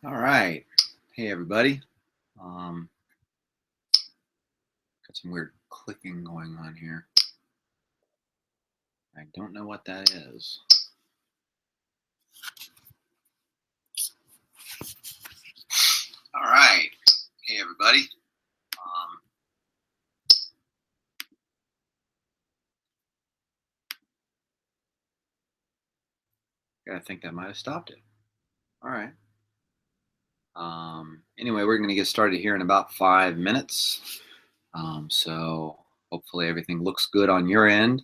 All right. Hey, everybody. Got some weird clicking going on here. I don't know what that is. All right. Hey, everybody. I think that might have stopped it. All right. Anyway, we're going to get started here in about 5 minutes. So hopefully everything looks good on your end.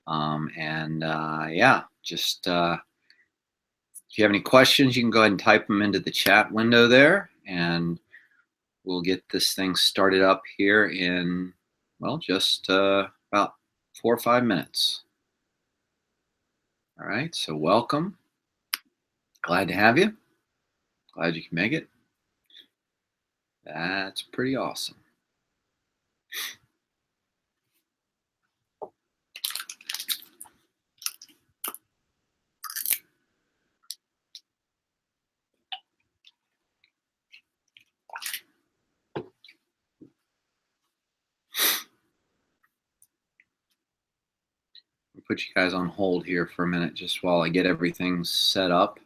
Yeah, just if you have any questions, you can go ahead and type them into the chat window there, and we'll get this thing started up here in, well, just about 4 or 5 minutes. All right, so welcome. Glad to have you. Glad you can make it. That's pretty awesome. I'll put you guys on hold here for a minute just while I get everything set up.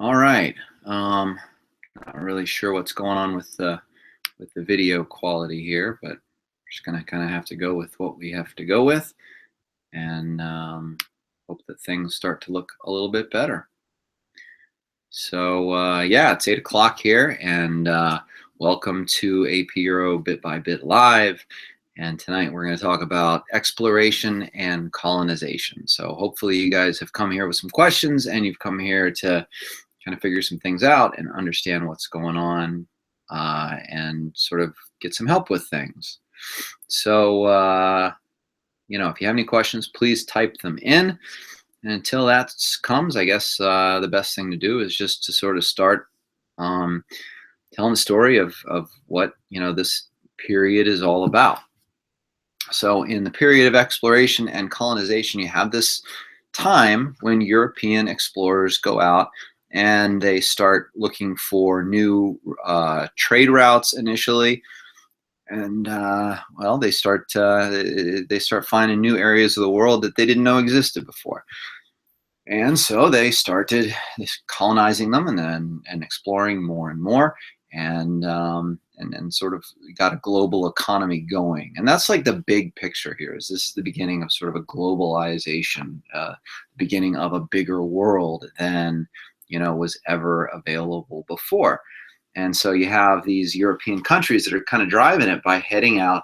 All right. Not really sure what's going on with the video quality here, but we're just gonna kind of have to go with what we have to go with, and hope that things start to look a little bit better. So yeah, it's 8 o'clock here, and Welcome to AP Euro Bit by Bit Live. And tonight we're going to talk about exploration and colonization. So hopefully you guys have come here with some questions and you've come here to kind of figure some things out and understand what's going on and sort of get some help with things. So, if you have any questions, please type them in. And until that comes, I guess the best thing to do is just to sort of start telling the story of what this period is all about. So in the period of exploration and colonization, you have this time when European explorers go out and they start looking for new trade routes initially, and they start finding new areas of the world that they didn't know existed before. And so they started colonizing them and exploring more and more, and sort of got a global economy going. And that's like the big picture here. Is this is the beginning of sort of a globalization, beginning of a bigger world than was ever available before. And so you have these European countries that are kind of driving it by heading out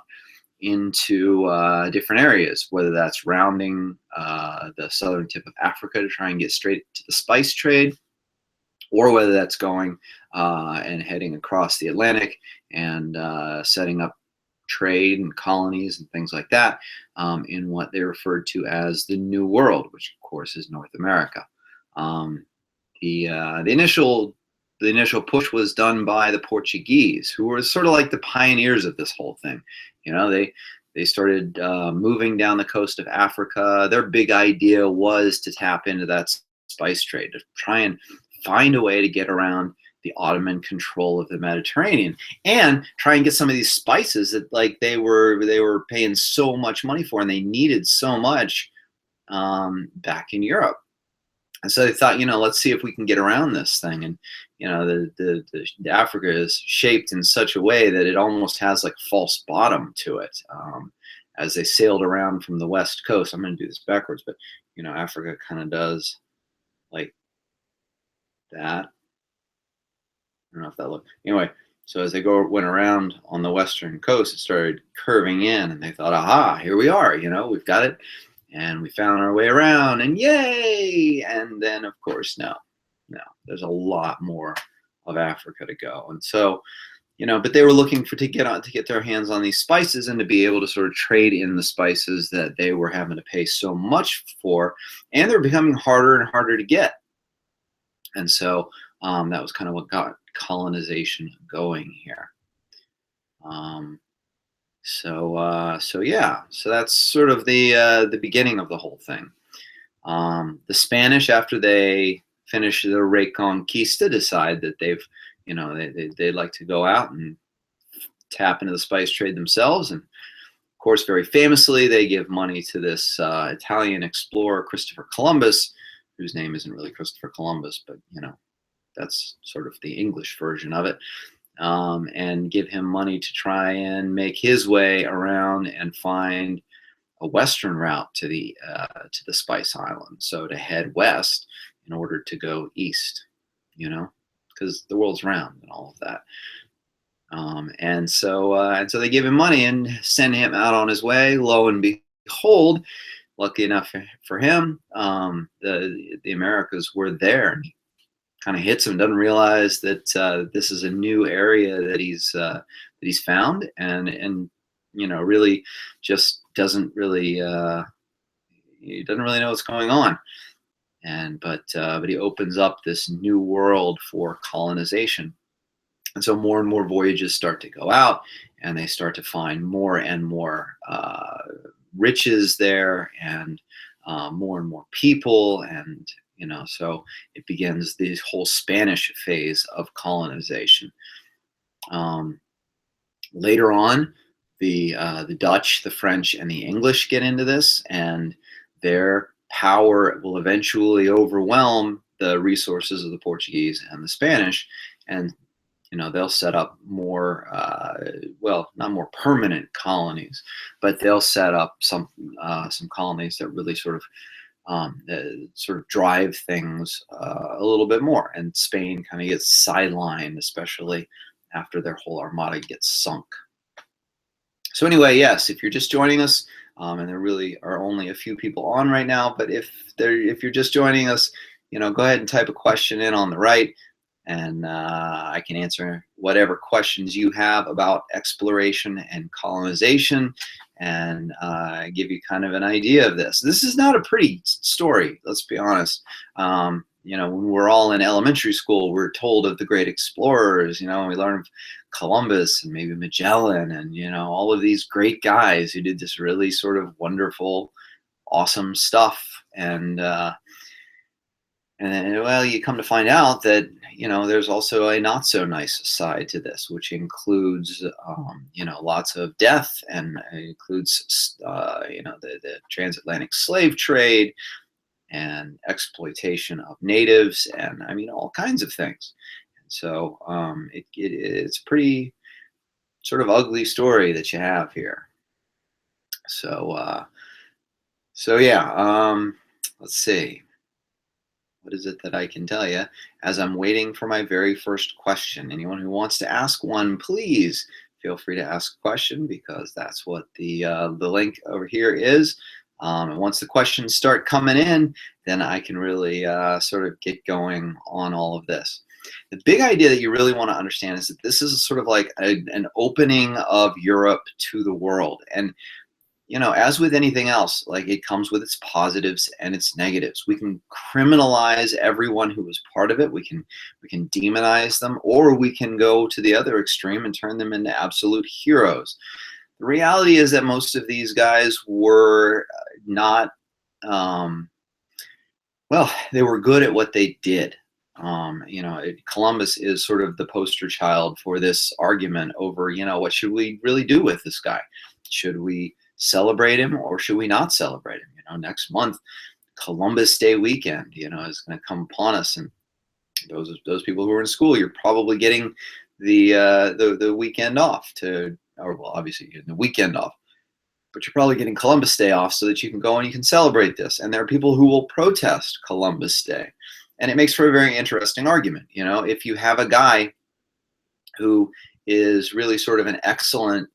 into different areas, whether that's rounding the southern tip of Africa to try and get straight to the spice trade, or whether that's going and heading across the Atlantic and setting up trade and colonies and things like that in what they referred to as the New World, which of course is North America. The initial push was done by the Portuguese, who were sort of like the pioneers of this whole thing. They started moving down the coast of Africa. Their big idea was to tap into that spice trade, to try and find a way to get around the Ottoman control of the Mediterranean and try and get some of these spices that they were paying so much money for and they needed so much back in Europe. And so they thought, let's see if we can get around this thing. And the Africa is shaped in such a way that it almost has like false bottom to it. As they sailed around from the west coast, I'm going to do this backwards, but Africa kind of does like that. I don't know if that looked anyway. So as they went around on the western coast, it started curving in, and they thought, aha, here we are. We've got it. And we found our way around, and yay! And then, of course, no, there's a lot more of Africa to go. And so, but they were looking to get their hands on these spices and to be able to sort of trade in the spices that they were having to pay so much for, and they're becoming harder and harder to get. And so that was kind of what got colonization going here. So that's sort of the beginning of the whole thing. The Spanish, after they finish their Reconquista, decide that they'd like to go out and tap into the spice trade themselves. And of course, very famously, they give money to this Italian explorer, Christopher Columbus, whose name isn't really Christopher Columbus, but that's sort of the English version of it. And give him money to try and make his way around and find a western route to the Spice Islands. So to head west in order to go east, because the world's round and all of that. And so they give him money and send him out on his way. Lo and behold, lucky enough for him, the Americas were there. And kind of hits him, doesn't realize that this is a new area that he's found, and really just doesn't really he doesn't really know what's going on. But he opens up this new world for colonization, and so more and more voyages start to go out, and they start to find more and more riches there, and more people, and so it begins this whole Spanish phase of colonization. Later on, the Dutch, the French, and the English get into this, and their power will eventually overwhelm the resources of the Portuguese and the Spanish, and they'll set up more, not more permanent colonies, but they'll set up some colonies that really sort of drive things a little bit more. And Spain kind of gets sidelined, especially after their whole armada gets sunk. So anyway, yes, if you're just joining us, and there really are only a few people on right now, but if you're just joining us, go ahead and type a question in on the right, and I can answer whatever questions you have about exploration and colonization, and give you kind of an idea of this. This is not a pretty story, let's be honest. When we're all in elementary school, we're told of the great explorers, we learn of Columbus and maybe Magellan and, all of these great guys who did this really sort of wonderful, awesome stuff. And then, well, you come to find out that, there's also a not so nice side to this, which includes, lots of death, and it includes, the transatlantic slave trade and exploitation of natives, and I mean, all kinds of things. And so it's a pretty sort of ugly story that you have here. So, yeah, let's see. What is it that I can tell you as I'm waiting for my very first question? Anyone who wants to ask one, please feel free to ask a question, because that's what the link over here is. And once the questions start coming in, then I can really sort of get going on all of this. The big idea that you really want to understand is that this is sort of like an opening of Europe to the world. And as with anything else, like, it comes with its positives and its negatives. We can criminalize everyone who was part of it. We can demonize them, or we can go to the other extreme and turn them into absolute heroes. The reality is that most of these guys were not, well, they were good at what they did. Columbus is sort of the poster child for this argument over, what should we really do with this guy? Should we celebrate him, or should we not celebrate him? Next month, Columbus Day weekend, is going to come upon us, and those people who are in school, you're probably getting the weekend off or well, obviously you're getting the weekend off, but you're probably getting Columbus Day off so that you can go and you can celebrate this. And there are people who will protest Columbus Day, and it makes for a very interesting argument. If you have a guy who is really sort of an excellent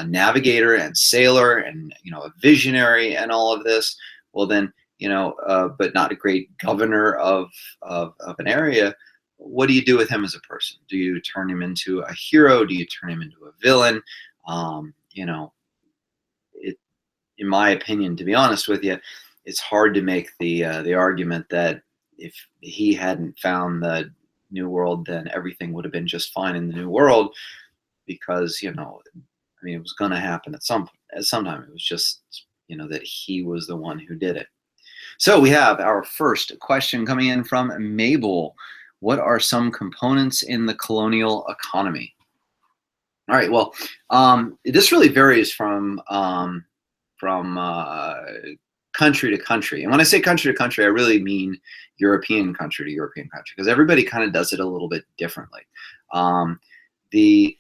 navigator and sailor, and a visionary and all of this, well then, but not a great governor of an area, what do you do with him as a person? Do you turn him into a hero? Do you turn him into a villain? In my opinion, to be honest with you, it's hard to make the argument that if he hadn't found the New World, then everything would have been just fine in the New World, because it was going to happen at some time. It was just that he was the one who did it. So we have our first question coming in from Mabel. What are some components in the colonial economy? All right. Well, this really varies from country to country. And when I say country to country, I really mean European country to European country, because everybody kind of does it a little bit differently. The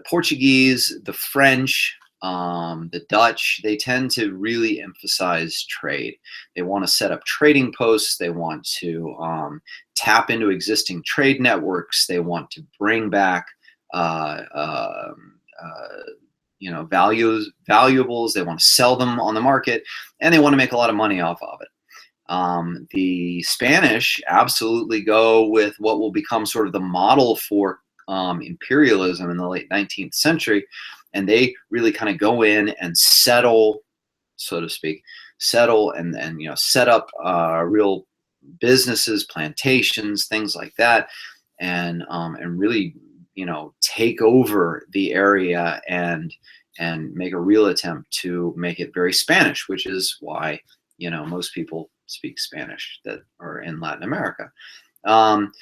Portuguese, the French, the Dutch, they tend to really emphasize trade. They want to set up trading posts. They want to tap into existing trade networks. They want to bring back valuables. They want to sell them on the market, and they want to make a lot of money off of it. The Spanish absolutely go with what will become sort of the model for imperialism in the late 19th century, and they really kind of go in and settle, so to speak, and set up real businesses, plantations, things like that, and really take over the area and make a real attempt to make it very Spanish, which is why most people speak Spanish that are in Latin America.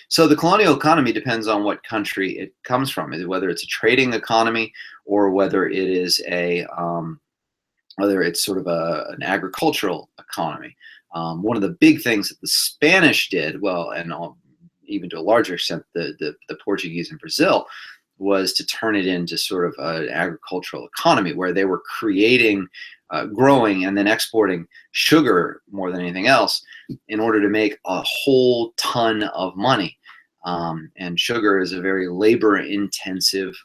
So the colonial economy depends on what country it comes from, whether it's a trading economy or whether it is whether it's sort of an agricultural economy. One of the big things that the Spanish did, well, and even to a larger extent the Portuguese in Brazil, was to turn it into sort of an agricultural economy where they were creating, growing, and then exporting sugar more than anything else in order to make a whole ton of money. And sugar is a very labor-intensive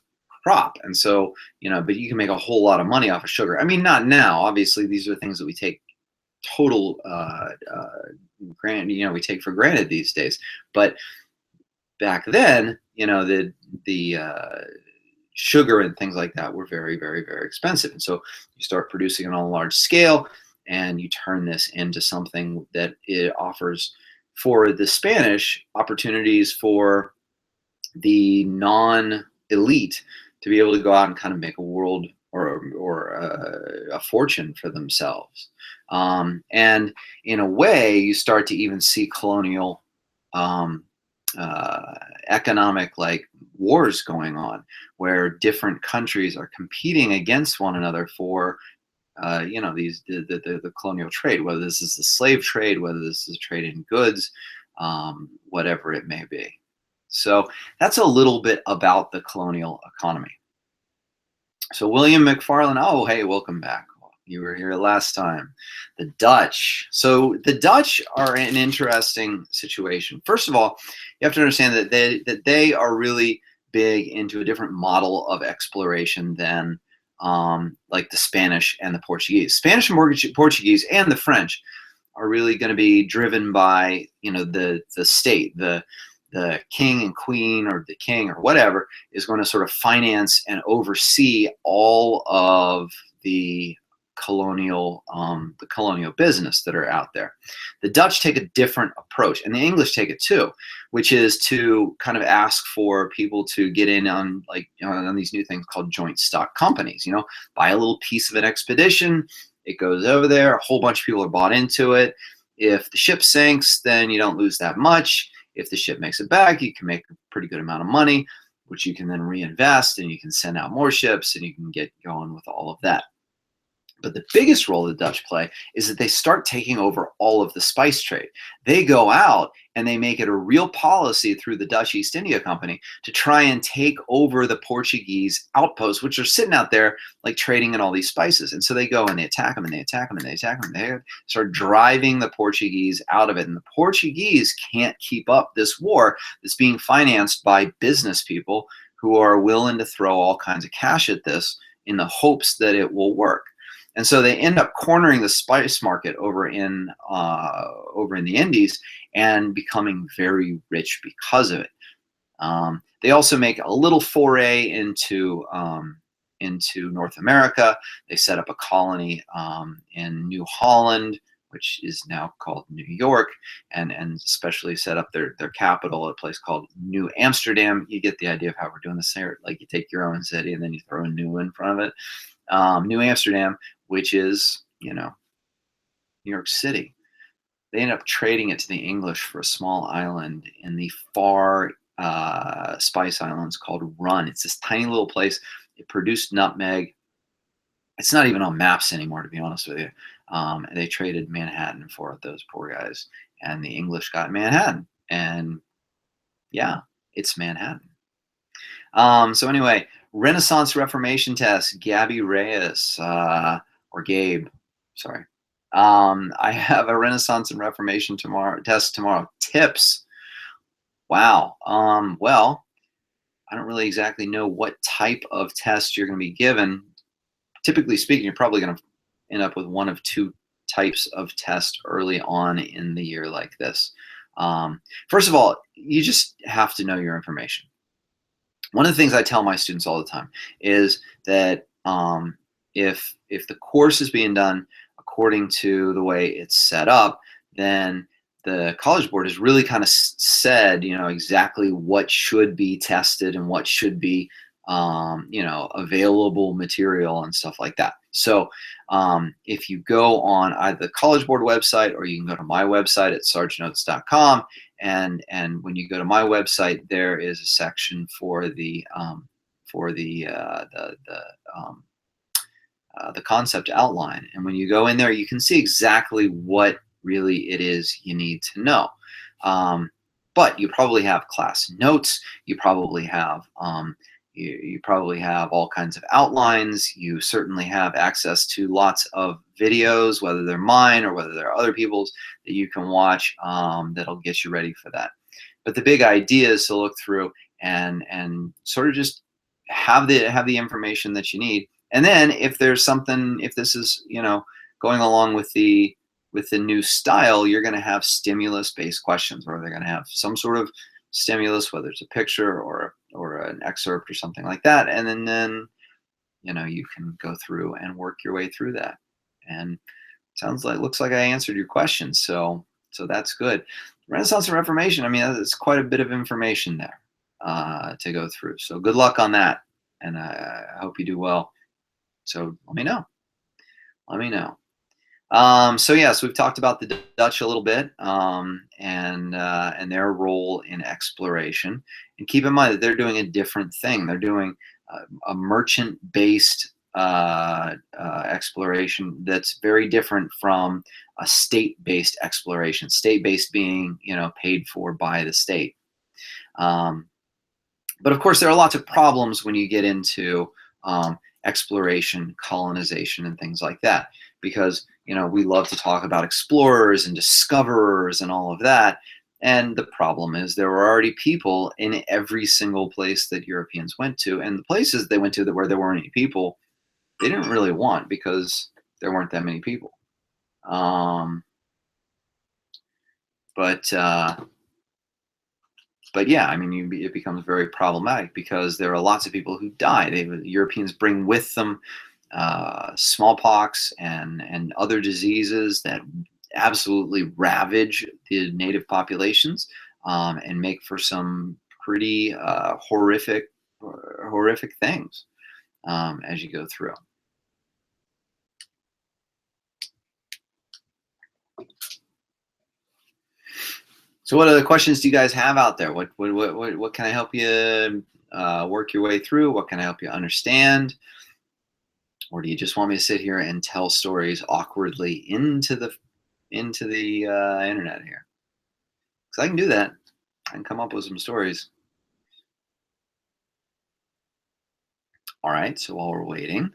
crop, and so but you can make a whole lot of money off of sugar. I mean, not now. Obviously, these are things that we take total we take for granted these days. But back then, the sugar and things like that were very, very, very expensive. And so you start producing it on a large scale, and you turn this into something that it offers for the Spanish opportunities for the non-elite to be able to go out and kind of make a world or a fortune for themselves. And in a way, you start to even see colonial economic wars going on, where different countries are competing against one another for the colonial trade, whether this is the slave trade, whether this is trade in goods, whatever it may be. So that's a little bit about the colonial economy. So William McFarland, oh, hey, welcome back. You were here last time. The Dutch. So the Dutch are in an interesting situation. First of all, you have to understand that they are really big into a different model of exploration than like the Spanish and the Portuguese. Spanish and Portuguese and the French are really going to be driven by the state, the king and queen, or the king or whatever is going to sort of finance and oversee all of the colonial business that are out there. The Dutch take a different approach, and the English take it too, which is to kind of ask for people to get in on on these new things called joint stock companies. Buy a little piece of an expedition, it goes over there, a whole bunch of people are bought into it. If the ship sinks, then you don't lose that much. If the ship makes it back, you can make a pretty good amount of money, which you can then reinvest, and you can send out more ships, and you can get going with all of that. But the biggest role the Dutch play is that they start taking over all of the spice trade. They go out and they make it a real policy through the Dutch East India Company to try and take over the Portuguese outposts, which are sitting out there trading in all these spices. And so they go and they attack them, and they attack them, and they attack them, and they start driving the Portuguese out of it. And the Portuguese can't keep up this war that's being financed by business people who are willing to throw all kinds of cash at this in the hopes that it will work. And so they end up cornering the spice market over in the Indies and becoming very rich because of it. They also make a little foray into North America. They set up a colony in New Holland, which is now called New York, and especially set up their capital at a place called New Amsterdam. You get the idea of how we're doing this here. You take your own city and then you throw a new in front of it. New Amsterdam, which is, New York City. They end up trading it to the English for a small island in the far Spice Islands called Run. It's this tiny little place. It produced nutmeg. It's not even on maps anymore, to be honest with you. They traded Manhattan for those poor guys, and the English got Manhattan. And yeah, it's Manhattan. So anyway, Renaissance Reformation test, Gabby Reyes, or Gabe, sorry. I have a Renaissance and Reformation test tomorrow. Tips. Wow. Well, I don't really exactly know what type of test you're going to be given. Typically speaking, you're probably going to end up with one of two types of test early on in the year like this. First of all, you just have to know your information. One of the things I tell my students all the time is that if the course is being done according to the way it's set up, then the College Board has really kind of said, exactly what should be tested and what should be, available material and stuff like that. So if you go on either the College Board website, or you can go to my website at sargenotes.com, and when you go to my website, there is a section for the concept outline. And when you go in there, you can see exactly what really it is you need to know. But you probably have class notes. You probably have you probably have all kinds of outlines. You certainly have access to lots of videos, whether they're mine or whether they're other people's, that you can watch that'll get you ready for that. But the big idea is to look through and sort of just have the information that you need. And then if there's something, if this is, you know, going along with the new style, you're going to have stimulus-based questions, where they're going to have some sort of stimulus, whether it's a picture or an excerpt or something like that, and then you know, you can go through and work your way through that. And looks like I answered your question, so that's good. Renaissance and Reformation, I mean, it's quite a bit of information there to go through. So good luck on that, and I hope you do well. So let me know. Let me know. So yes, we've talked about the Dutch a little bit, and their role in exploration. And keep in mind that they're doing a different thing. They're doing a merchant-based exploration that's very different from a state-based exploration. State-based being, you know, paid for by the state. But of course, there are lots of problems when you get into exploration, colonization, and things like that, because, you know, we love to talk about explorers and discoverers and all of that. And the problem is there were already people in every single place that Europeans went to, and the places they went to where there weren't any people, they didn't really want, because there weren't that many people. But yeah, I mean, it becomes very problematic, because there are lots of people who die. The Europeans bring with them smallpox and other diseases that absolutely ravage the native populations, and make for some pretty horrific things as you go through. So what other questions do you guys have out there? What can I help you work your way through? What can I help you understand? Or do you just want me to sit here and tell stories awkwardly into the internet here? Because I can do that. I can come up with some stories. All right, so while we're waiting,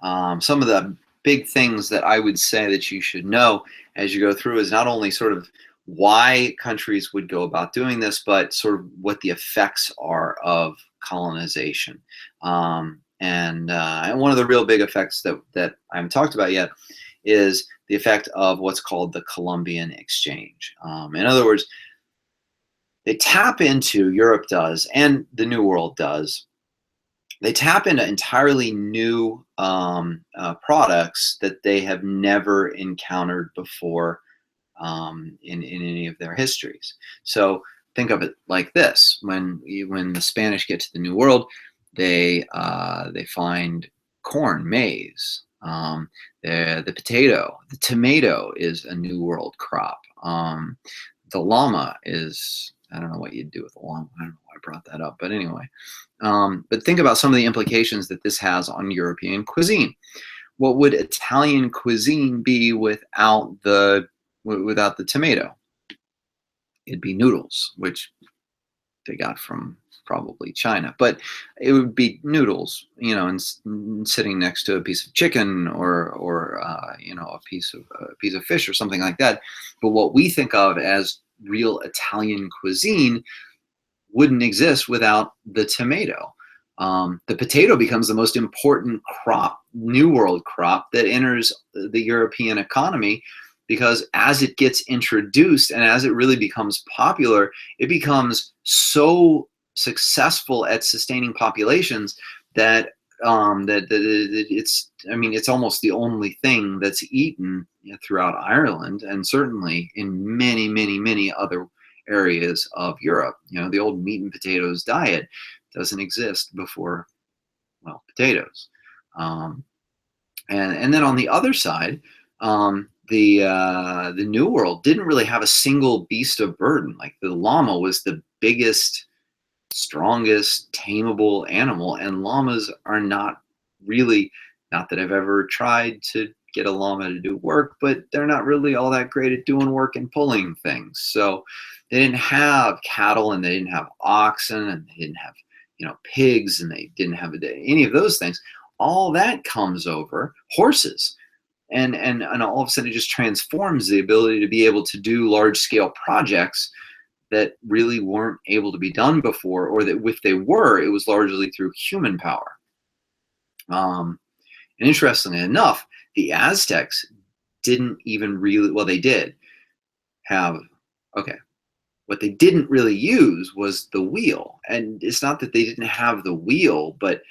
some of the big things that I would say that you should know as you go through is not only sort of why countries would go about doing this, but sort of what the effects are of colonization. And one of the real big effects that I haven't talked about yet is the effect of what's called the Columbian Exchange. In other words, they tap into, Europe does, and the New World does, they tap into entirely new products that they have never encountered before in any of their histories. So think of it like this: when the Spanish get to the New World, they find corn, maize, the potato, the tomato is a New World crop. The llama is, I don't know what you'd do with a llama. I don't know why I brought that up, but anyway. But think about some of the implications that this has on European cuisine. What would Italian cuisine be without the tomato? It'd be noodles, which they got from probably China, but it would be noodles, you know, and sitting next to a piece of chicken or you know, a piece of fish or something like that. But what we think of as real Italian cuisine wouldn't exist without the tomato. The potato becomes the most important crop, New World crop, that enters the European economy, because as it gets introduced and as it really becomes popular, it becomes so successful at sustaining populations that it's almost the only thing that's eaten throughout Ireland, and certainly in many other areas of Europe. You know, the old meat and potatoes diet doesn't exist before, well, potatoes. And then on the other side, the New World didn't really have a single beast of burden. Like the llama was the biggest, strongest, tameable animal, and llamas are not really, not that I've ever tried to get a llama to do work, but they're not really all that great at doing work and pulling things. So they didn't have cattle, and they didn't have oxen, and they didn't have, you know, pigs, and they didn't have any of those things. All that comes over horses. And all of a sudden it just transforms the ability to be able to do large scale projects that really weren't able to be done before, or that if they were, it was largely through human power. And interestingly enough, the Aztecs didn't even really, well, they did have, okay, what they didn't really use was the wheel. And it's not that they didn't have the wheel, but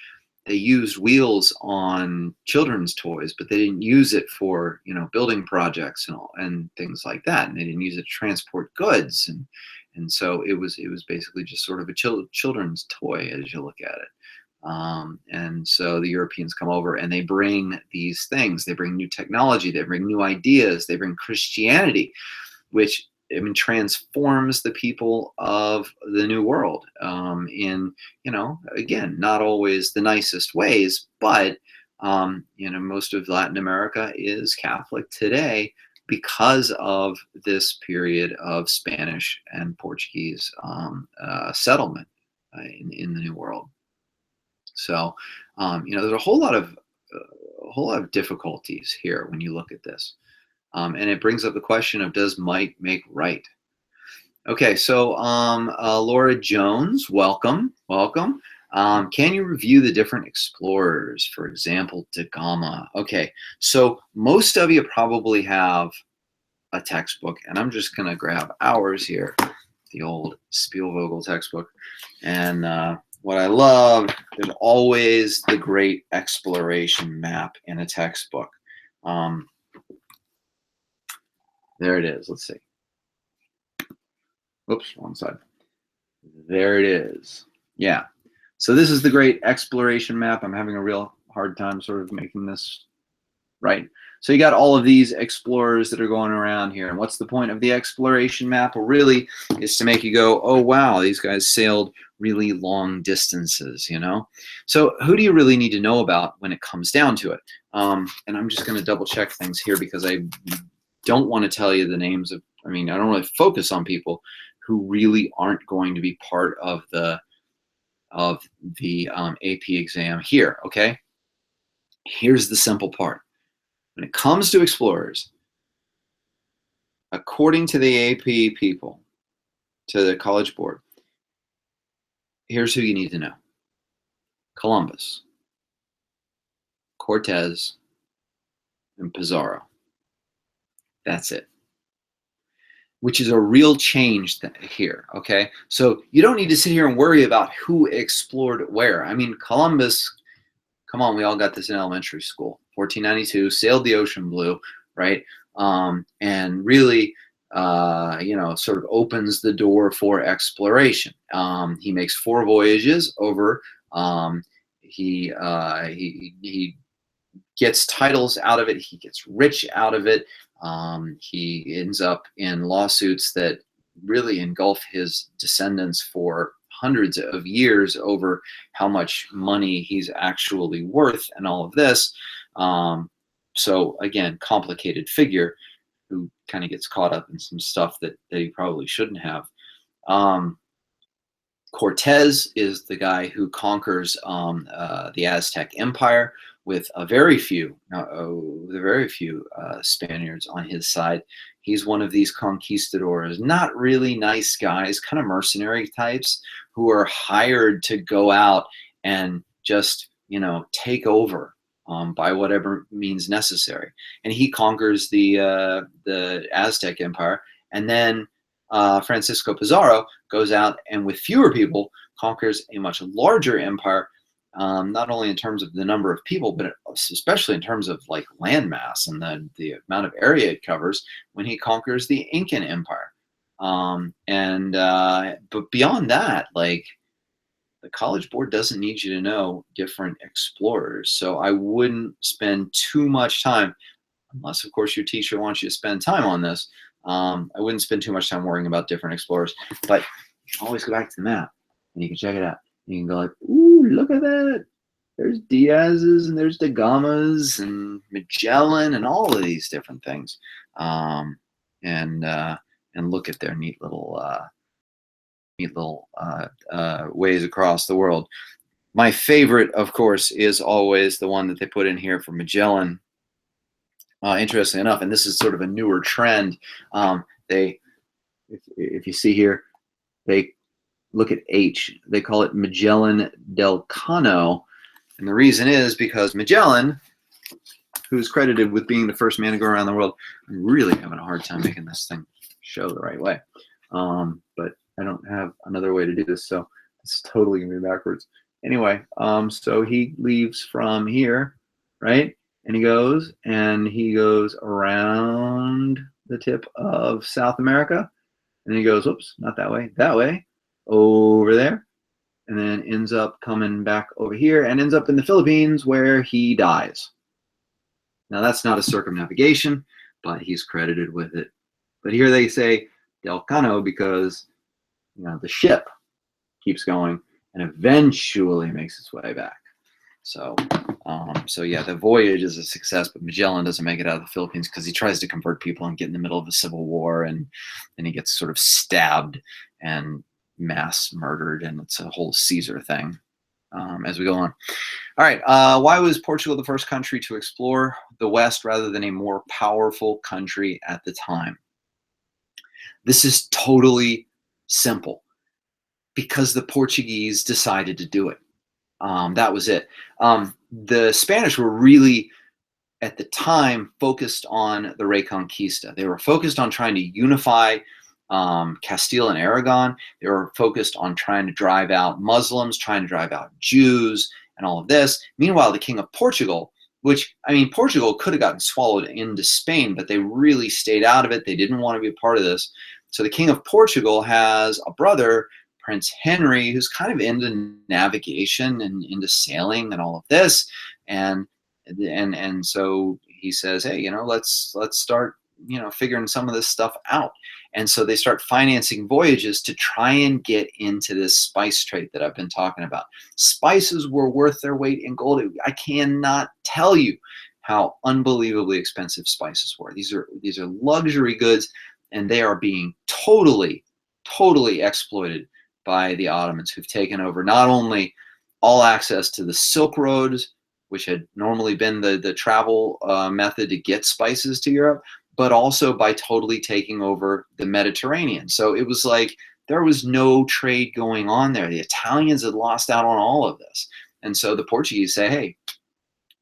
they used wheels on children's toys, but they didn't use it for, building projects and things like that. And they didn't use it to transport goods. And so it was basically just sort of a children's toy as you look at it. And so the Europeans come over and they bring these things. They bring new technology. They bring new ideas. They bring Christianity, which transforms the people of the New World in, again, not always the nicest ways, but, most of Latin America is Catholic today because of this period of Spanish and Portuguese settlement in the New World. So, there's a whole lot of difficulties here when you look at this. And it brings up the question of, does might make right? Okay, so Laura Jones, welcome. Can you review the different explorers? For example, Da Gama. Okay, so most of you probably have a textbook, and I'm just going to grab ours here, the old Spielvogel textbook. And what I love, there's always the great exploration map in a textbook. There it is. Let's see. Oops, wrong side. There it is. Yeah. So this is the great exploration map. I'm having a real hard time sort of making this right. So you got all of these explorers that are going around here. And what's the point of the exploration map? Well, really, is to make you go, oh, wow, these guys sailed really long distances, So who do you really need to know about when it comes down to it? And I'm just going to double check things here because I don't want to tell you the names of, I don't really focus on people who really aren't going to be part of the AP exam here, okay? Here's the simple part. When it comes to explorers, according to the AP people, to the College Board, here's who you need to know. Columbus, Cortez, and Pizarro. That's it. Which is a real change here, okay? So you don't need to sit here and worry about who explored where. Columbus, come on, we all got this in elementary school. 1492, sailed the ocean blue, right? And really, sort of opens the door for exploration. He makes 4 voyages over. He gets titles out of it. He gets rich out of it. He ends up in lawsuits that really engulf his descendants for hundreds of years over how much money he's actually worth and all of this. So again, complicated figure who kind of gets caught up in some stuff that he probably shouldn't have. Cortez is the guy who conquers the Aztec Empire with very few Spaniards on his side. He's one of these conquistadors, not really nice guys, kind of mercenary types who are hired to go out and just, take over by whatever means necessary. And he conquers the Aztec Empire, and then Francisco Pizarro goes out and with fewer people conquers a much larger empire, not only in terms of the number of people, but especially in terms of like landmass and the amount of area it covers when he conquers the Incan Empire. But beyond that, like, the College Board doesn't need you to know different explorers. So I wouldn't spend too much time, unless of course your teacher wants you to spend time on this. I wouldn't spend too much time worrying about different explorers, but you can always go back to the map and you can check it out. You can go like, ooh, look at that. There's Diaz's and there's Da Gama's and Magellan and all of these different things. And look at their neat little ways across the world. My favorite, of course, is always the one that they put in here for Magellan. Interestingly enough, and this is sort of a newer trend, if you see here, they look at H. They call it Magellan del Cano. And the reason is because Magellan, who's credited with being the first man to go around the world, I'm really having a hard time making this thing show the right way. But I don't have another way to do this, so it's totally gonna be backwards. Anyway, so he leaves from here, right? And he goes around the tip of South America, and he goes, oops, not that way, over there, and then ends up coming back over here and ends up in the Philippines where he dies. Now that's not a circumnavigation, but he's credited with it. But here they say Del Cano because, you know, the ship keeps going and eventually makes its way back. So, so yeah, the voyage is a success, but Magellan doesn't make it out of the Philippines because he tries to convert people and get in the middle of a civil war, and then he gets sort of stabbed and mass murdered, and it's a whole Caesar thing as we go on. All right, why was Portugal the first country to explore the West rather than a more powerful country at the time? This is totally simple. Because the Portuguese decided to do it. That was it. The Spanish were really, at the time, focused on the Reconquista. They were focused on trying to unify Castile and Aragon. They were focused on trying to drive out Muslims, trying to drive out Jews, and all of this. Meanwhile, the King of Portugal, which, I mean, Portugal could have gotten swallowed into Spain, but they really stayed out of it. They didn't want to be a part of this. So the King of Portugal has a brother, Prince Henry, who's kind of into navigation and into sailing and all of this, and so he says, hey, you know, let's start, you know, figuring some of this stuff out. And so they start financing voyages to try and get into this spice trade that I've been talking about. Spices were worth their weight in gold. I cannot tell you how unbelievably expensive spices were. These are luxury goods, and they are being totally exploited by the Ottomans, who've taken over not only all access to the Silk Roads, which had normally been the travel method to get spices to Europe, but also by totally taking over the Mediterranean. So it was like there was no trade going on there. The Italians had lost out on all of this. And so the Portuguese say, hey,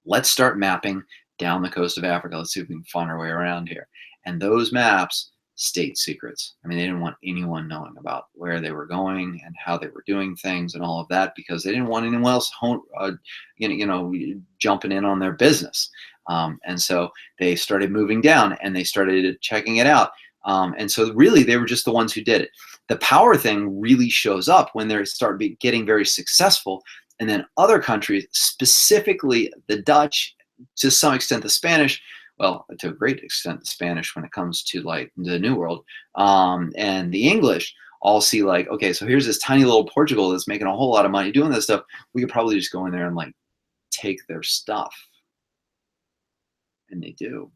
let's start mapping down the coast of Africa. Let's see if we can find our way around here. And those maps, state secrets. I mean, they didn't want anyone knowing about where they were going and how they were doing things and all of that, because they didn't want anyone else jumping in on their business. And so they started moving down and they started checking it out. And so really they were just the ones who did it. The power thing really shows up when they start getting very successful. And then other countries, specifically the Dutch, to some extent the Spanish, well, to a great extent, the Spanish when it comes to like the New World, and the English all see like, okay, so here's this tiny little Portugal that's making a whole lot of money doing this stuff. We could probably just go in there and like take their stuff. And they do.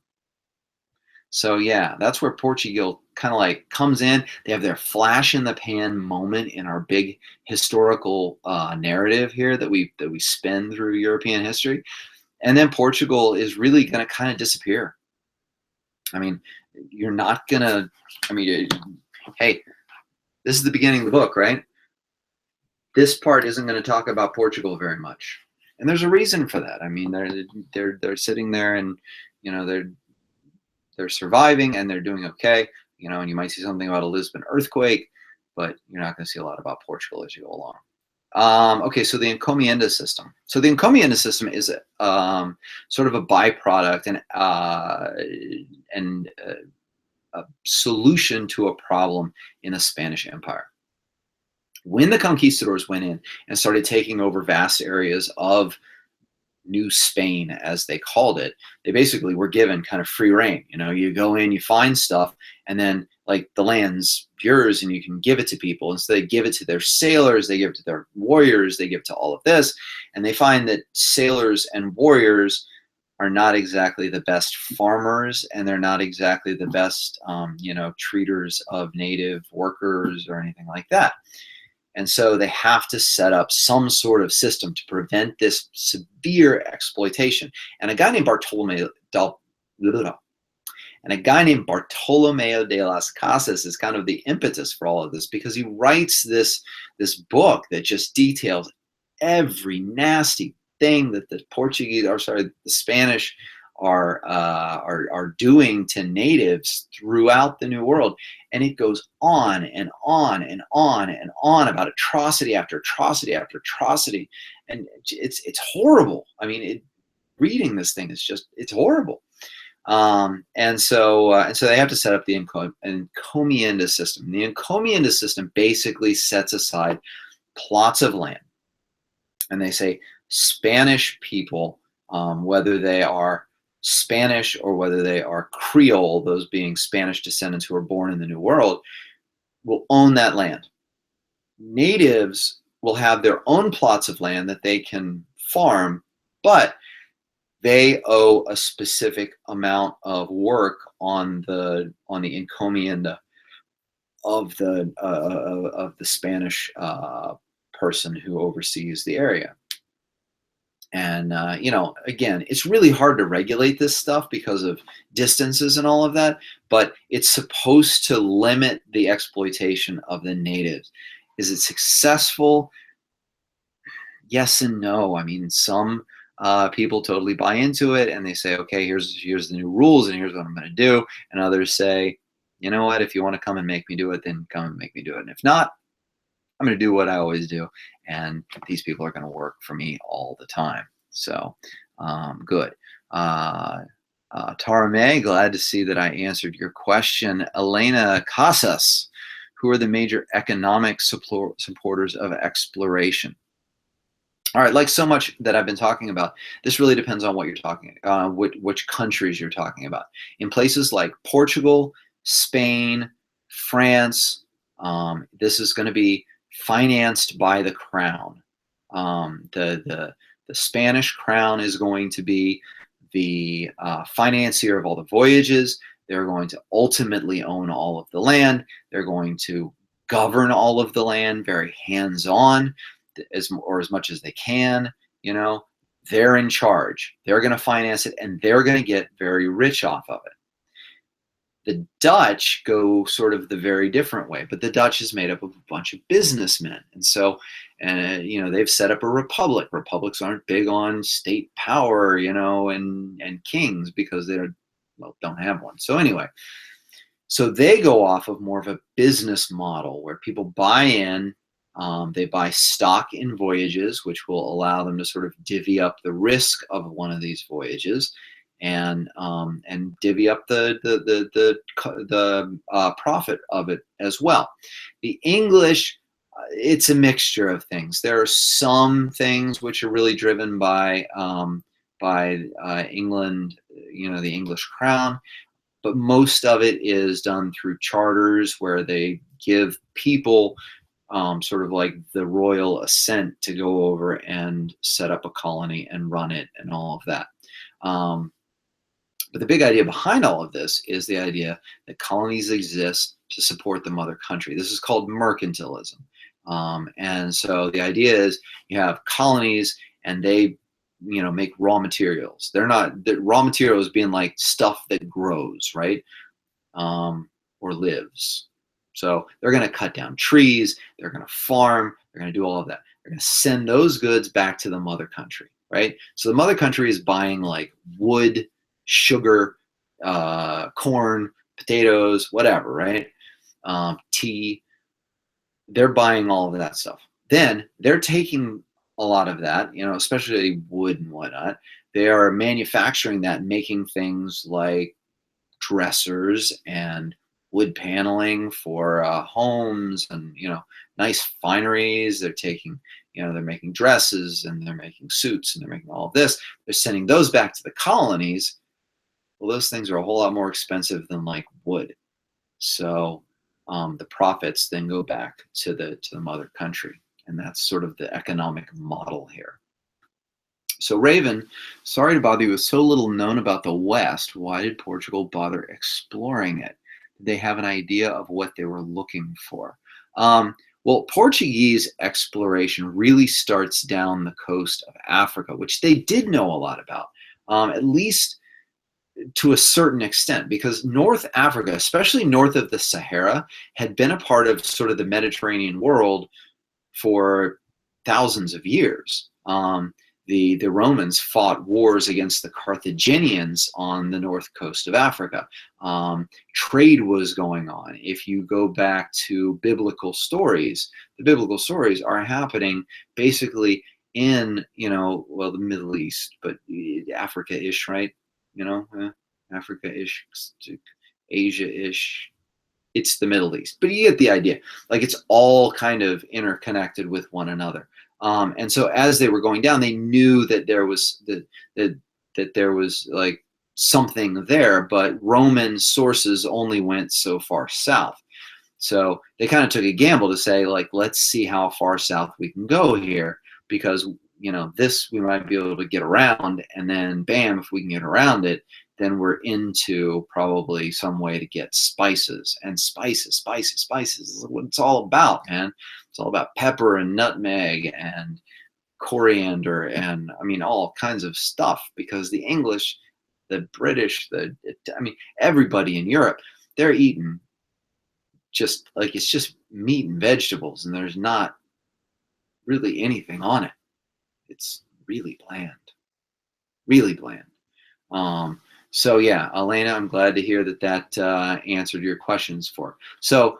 So yeah, that's where Portugal kind of like comes in. They have their flash in the pan moment in our big historical narrative here that we spin through European history. And then Portugal is really going to kind of disappear. I mean, you're not going to, I mean, hey, this is the beginning of the book, right? This part isn't going to talk about Portugal very much. And there's a reason for that. I mean, they're sitting there and, you know, they're surviving and they're doing okay, you know, and you might see something about a Lisbon earthquake, but you're not going to see a lot about Portugal as you go along. Okay, so the Encomienda System. So the Encomienda System is sort of a byproduct and a solution to a problem in the Spanish Empire. When the conquistadors went in and started taking over vast areas of New Spain, as they called it, they basically were given kind of free reign. You know, you go in, you find stuff, and then like the land's yours and you can give it to people. And so they give it to their sailors, they give it to their warriors, they give it to all of this. And they find that sailors and warriors are not exactly the best farmers, and they're not exactly the best, treaters of native workers or anything like that. And so they have to set up some sort of system to prevent this severe exploitation. And a guy named Bartolome And a guy named Bartolomeo de las Casas is kind of the impetus for all of this, because he writes this book that just details every nasty thing that the Spanish are doing to natives throughout the New World. And it goes on and on and on and on about atrocity after atrocity after atrocity. And it's horrible. I mean, reading this thing is just, it's horrible. And so they have to set up the Encomienda System. The Encomienda System basically sets aside plots of land, and they say Spanish people, whether they are Spanish or whether they are Creole, those being Spanish descendants who are born in the New World, will own that land. Natives will have their own plots of land that they can farm, but they owe a specific amount of work on the encomienda of the Spanish person who oversees the area. And again, it's really hard to regulate this stuff because of distances and all of that, but it's supposed to limit the exploitation of the natives. Is it successful? Yes and no. I mean, some people totally buy into it and they say, okay, here's the new rules and here's what I'm going to do. And others say, you know what, if you want to come and make me do it, then come and make me do it. And if not, I'm going to do what I always do. And these people are going to work for me all the time. So good. Tara May, glad to see that I answered your question. Elena Casas, who are the major economic supporters of exploration? All right, like so much that I've been talking about, this really depends on what you're talking, which countries you're talking about. In places like Portugal, Spain, France, this is going to be financed by the crown. The Spanish crown is going to be the financier of all the voyages. They're going to ultimately own all of the land. They're going to govern all of the land, very hands-on, as much as they can. They're in charge. They're going to finance it, and they're going to get very rich off of it. The Dutch go sort of the very different way, but the Dutch is made up of a bunch of businessmen. And so, they've set up a republic. Republics aren't big on state power, and kings, because they don't have one. So anyway, so they go off of more of a business model where people buy in, they buy stock in voyages, which will allow them to sort of divvy up the risk of one of these voyages, and divvy up the profit of it as well. The English, it's a mixture of things. There are some things which are really driven by England, the English crown, but most of it is done through charters where they give people sort of like the royal assent to go over and set up a colony and run it and all of that. But the big idea behind all of this is the idea that colonies exist to support the mother country. This is called mercantilism. And so the idea is you have colonies and they, make raw materials. They're not, the raw materials being like stuff that grows, right? Or lives. So they're going to cut down trees. They're going to farm. They're going to do all of that. They're going to send those goods back to the mother country, right? So the mother country is buying like wood, sugar, corn, potatoes, whatever, right? Tea. They're buying all of that stuff. Then they're taking a lot of that, especially wood and whatnot. They are manufacturing that, making things like dressers and wood paneling for homes and, nice fineries. They're taking, they're making dresses and they're making suits and they're making all of this. They're sending those back to the colonies. Well, those things are a whole lot more expensive than like wood. So the profits then go back to the mother country. And that's sort of the economic model here. So Raven, sorry to bother you with so little known about the West. Why did Portugal bother exploring it? Did they have an idea of what they were looking for? Well, Portuguese exploration really starts down the coast of Africa, which they did know a lot about. At least to a certain extent, because North Africa, especially north of the Sahara, had been a part of sort of the Mediterranean world for thousands of years. The Romans fought wars against the Carthaginians on the north coast of Africa. Trade was going on. If you go back to biblical stories, the biblical stories are happening basically in, well, the Middle East, but Africa-ish, right? Africa-ish, Asia-ish. It's the Middle East, but you get the idea. Like, it's all kind of interconnected with one another. And so as they were going down, they knew that there was that there was like something there, but Roman sources only went so far south. So they kind of took a gamble to say, like, let's see how far south we can go here, because this we might be able to get around, and then bam, if we can get around it, then we're into probably some way to get spices. And spices is what it's all about, man. It's all about pepper and nutmeg and coriander and, I mean, all kinds of stuff, because the English, the British, everybody in Europe, they're eating just like, it's just meat and vegetables, and there's not really anything on it. It's really bland, really bland. So yeah, Elena, I'm glad to hear that answered your questions for. So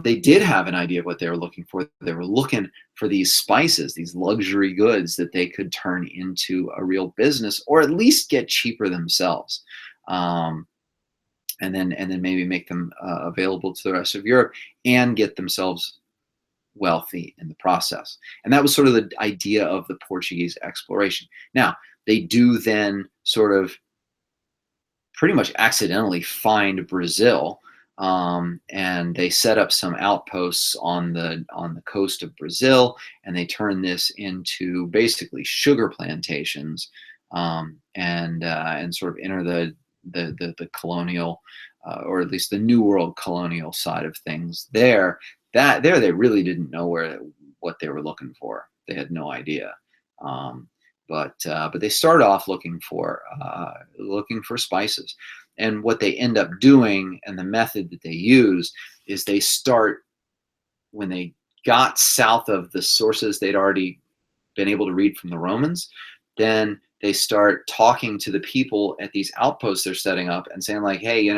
they did have an idea of what they were looking for. They were looking for these spices, these luxury goods that they could turn into a real business, or at least get cheaper themselves, and then maybe make them available to the rest of Europe and get themselves wealthy in the process. And that was sort of the idea of the Portuguese exploration. Now, they do then sort of pretty much accidentally find Brazil, and they set up some outposts on the coast of Brazil, and they turn this into basically sugar plantations, and sort of enter the colonial, or at least the New World colonial side of things there. There they really didn't know what they were looking for. They had no idea. But they start off looking for spices, and what they end up doing, and the method that they use, is they start, when they got south of the sources they'd already been able to read from the Romans, then they start talking to the people at these outposts they're setting up and saying, like, hey,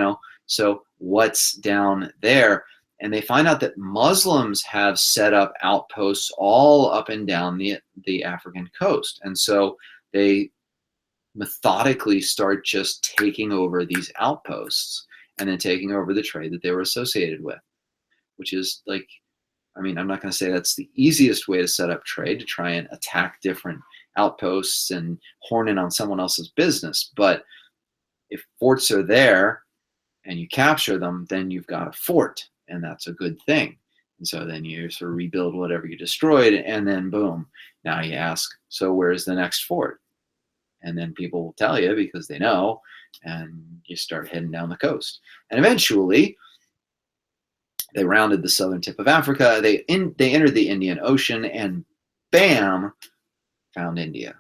so what's down there? And they find out that Muslims have set up outposts all up and down the African coast. And so they methodically start just taking over these outposts, and then taking over the trade that they were associated with, which is like, I mean, I'm not going to say that's the easiest way to set up trade, to try and attack different outposts and horn in on someone else's business. But if forts are there and you capture them, then you've got a fort. And that's a good thing. And so then you sort of rebuild whatever you destroyed, and then boom, now you ask, so where's the next fort? And then people will tell you, because they know, and you start heading down the coast. And eventually, they rounded the southern tip of Africa. They entered the Indian Ocean, and bam, found India.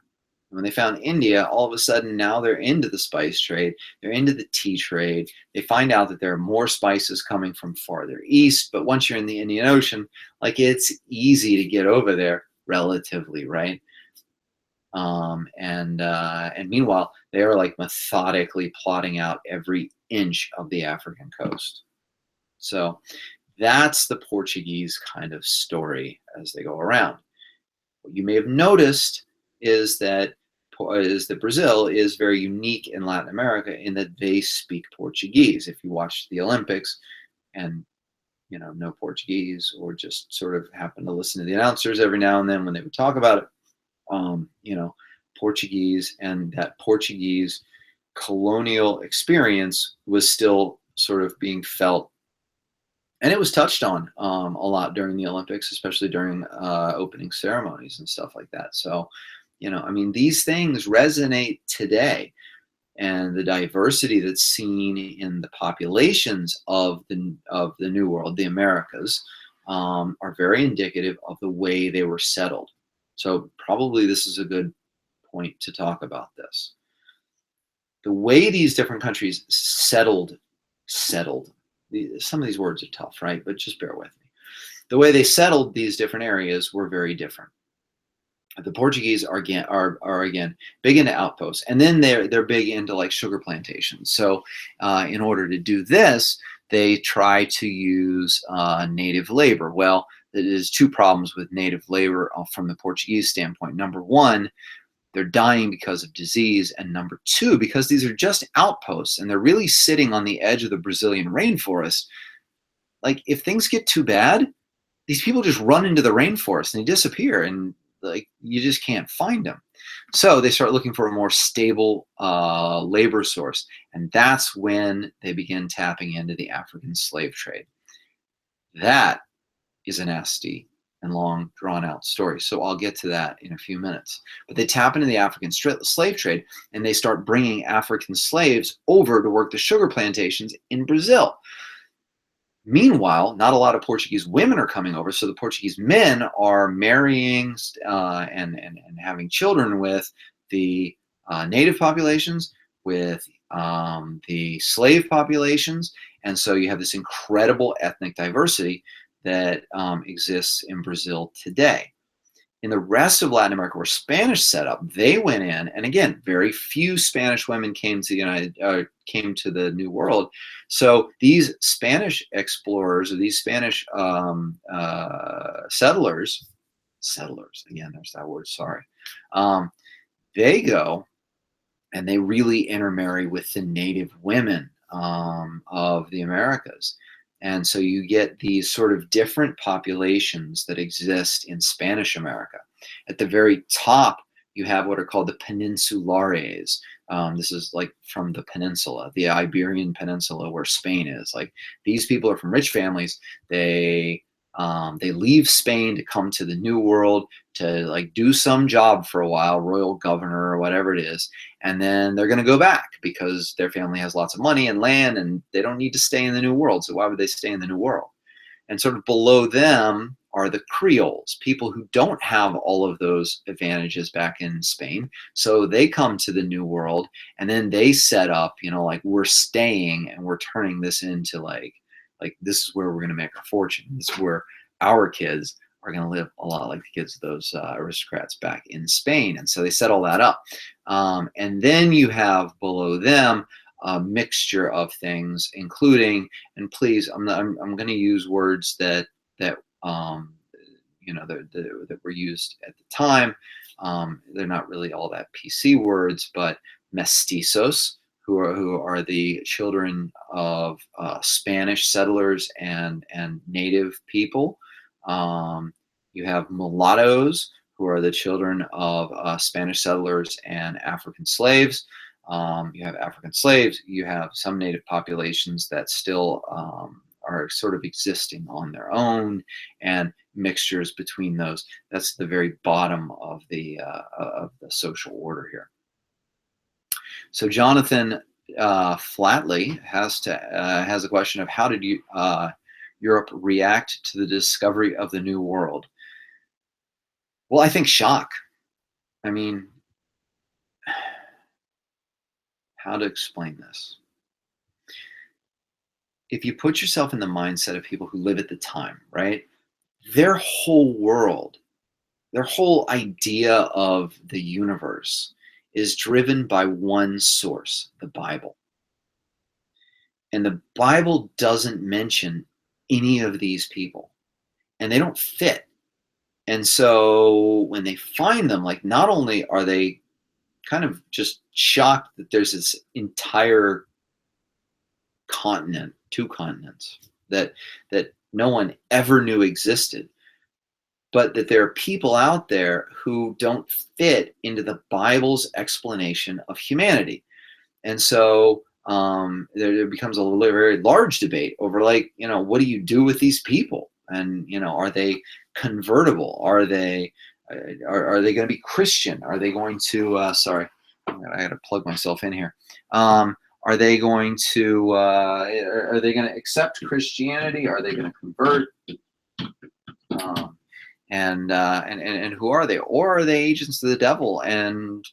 When they found India, all of a sudden now they're into the spice trade, they're into the tea trade. They find out that there are more spices coming from farther east, but once you're in the Indian Ocean, like, it's easy to get over there relatively, right? And meanwhile, they are like methodically plotting out every inch of the African coast. So that's the Portuguese kind of story as they go around. What you may have noticed is that Brazil is very unique in Latin America in that they speak Portuguese. If you watch the Olympics and know Portuguese, or just sort of happen to listen to the announcers every now and then when they would talk about it, Portuguese, and that Portuguese colonial experience was still sort of being felt, and it was touched on a lot during the Olympics, especially during opening ceremonies and stuff like that. So, I mean, these things resonate today, and the diversity that's seen in the populations of the New World, the Americas, are very indicative of the way they were settled. So probably this is a good point to talk about this. the way these different countries settled, some of these words are tough, right? But just bear with me. The way they settled these different areas were very different. The Portuguese are again big into outposts, and then they're big into like sugar plantations. So in order to do this, they try to use native labor. Well, there's two problems with native labor from the Portuguese standpoint. Number one, they're dying because of disease, and number two, because these are just outposts and they're really sitting on the edge of the Brazilian rainforest. Like if things get too bad, these people just run into the rainforest and they disappear, and like you just can't find them. So they start looking for a more stable labor source, and that's when they begin tapping into the African slave trade. That is a nasty and long drawn out story, so I'll get to that in a few minutes. But they tap into the African slave trade, and they start bringing African slaves over to work the sugar plantations in Brazil. Meanwhile, not a lot of Portuguese women are coming over, so the Portuguese men are marrying and having children with the native populations, with the slave populations, and so you have this incredible ethnic diversity that exists in Brazil today. In the rest of Latin America, where Spanish set up, they went in, and again, very few Spanish women came to the New World. So these Spanish explorers, or these Spanish settlers, again, there's that word, sorry. They go and they really intermarry with the native women of the Americas. And so you get these sort of different populations that exist in Spanish America. At the very top, you have what are called the peninsulares. This is like from the peninsula, the Iberian Peninsula, where Spain is. Like these people are from rich families. They leave Spain to come to the New World to like do some job for a while, royal governor or whatever it is, and then they're going to go back because their family has lots of money and land, and they don't need to stay in the New World. So why would they stay in the New World? And sort of below them are the Creoles, people who don't have all of those advantages back in Spain. So they come to the New World, and then they set up, like we're staying and we're turning this into like this is where we're going to make our fortune. This is where our kids are going to live a lot like the kids of those aristocrats back in Spain. And so they set all that up. And then you have below them a mixture of things, including, and please, I'm going to use words that were used at the time. They're not really all that PC words, but mestizos, who are the children of Spanish settlers and native people. You have mulattoes, who are the children of Spanish settlers and African slaves. You have African slaves. You have some native populations that still are sort of existing on their own, and mixtures between those. That's the very bottom of the social order here. So Jonathan Flatley has a question of how did Europe react to the discovery of the New World? Well, I think shock. I mean, how to explain this? If you put yourself in the mindset of people who live at the time, right? Their whole world, their whole idea of the universe is driven by one source, the Bible. And the Bible doesn't mention any of these people, and they don't fit. And so when they find them, like, not only are they kind of just shocked that there's this entire continent, 2 continents, that no one ever knew existed, but that there are people out there who don't fit into the Bible's explanation of humanity. And so there becomes a very large debate over, like, what do you do with these people? And, are they convertible? Are they going to be Christian? Are they going to, sorry, I got to plug myself in here. Are they going to accept Christianity? Are they going to convert? And who are they? Or are they agents of the devil? And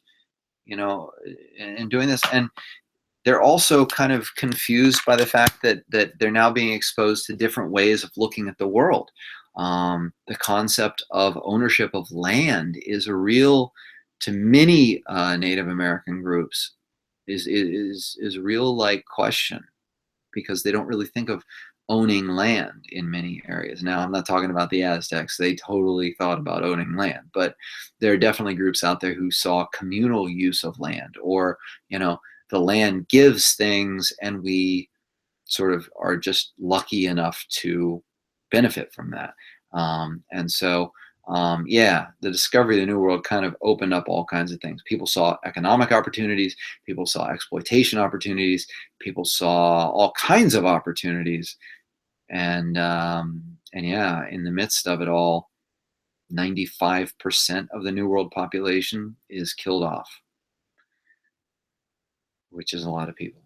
in doing this. And they're also kind of confused by the fact that they're now being exposed to different ways of looking at the world. The concept of ownership of land is a real, to many Native American groups, is a real like question, because they don't really think of owning land in many areas. Now, I'm not talking about the Aztecs. They totally thought about owning land, but there are definitely groups out there who saw communal use of land, or, the land gives things and we sort of are just lucky enough to benefit from that. And so, yeah, the discovery of the New World kind of opened up all kinds of things. People saw economic opportunities, people saw exploitation opportunities, people saw all kinds of opportunities. And yeah, in the midst of it all, 95% of the New World population is killed off, which is a lot of people.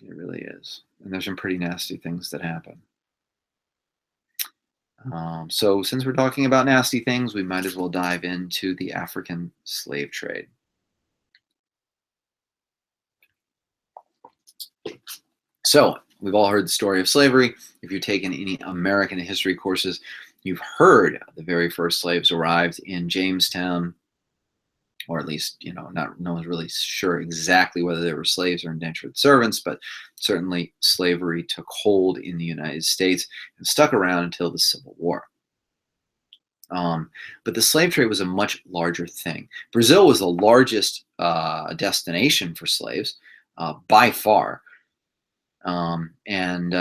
It really is. And there's some pretty nasty things that happen. So since we're talking about nasty things, we might as well dive into the African slave trade. So we've all heard the story of slavery. If you've taken any American history courses, you've heard the very first slaves arrived in Jamestown, or at least, no one's really sure exactly whether they were slaves or indentured servants, but certainly slavery took hold in the United States and stuck around until the Civil War. But the slave trade was a much larger thing. Brazil was the largest destination for slaves by far. And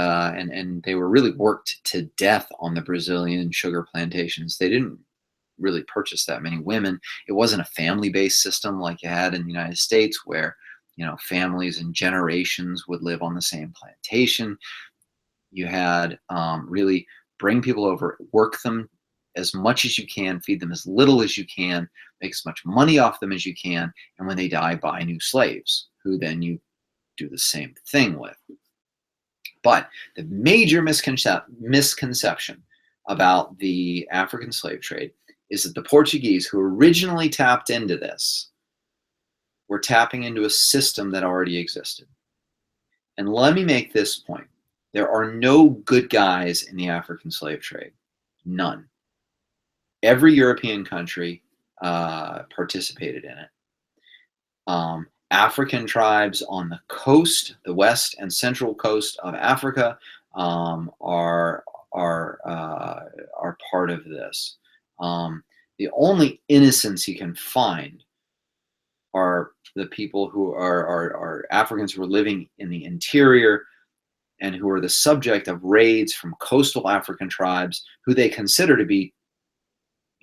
they were really worked to death on the Brazilian sugar plantations. They didn't really purchase that many women. It wasn't a family-based system like you had in the United States, where families and generations would live on the same plantation. You had really bring people over, work them as much as you can, feed them as little as you can, make as much money off them as you can, and when they die, buy new slaves, who then you do the same thing with. But the major misconception about the African slave trade is that the Portuguese, who originally tapped into this, were tapping into a system that already existed. And let me make this point. There are no good guys in the African slave trade. None. Every European country participated in it. African tribes on the coast, the west and central coast of Africa, are part of this. The only innocents you can find are the people who are Africans who are living in the interior and who are the subject of raids from coastal African tribes who they consider to be,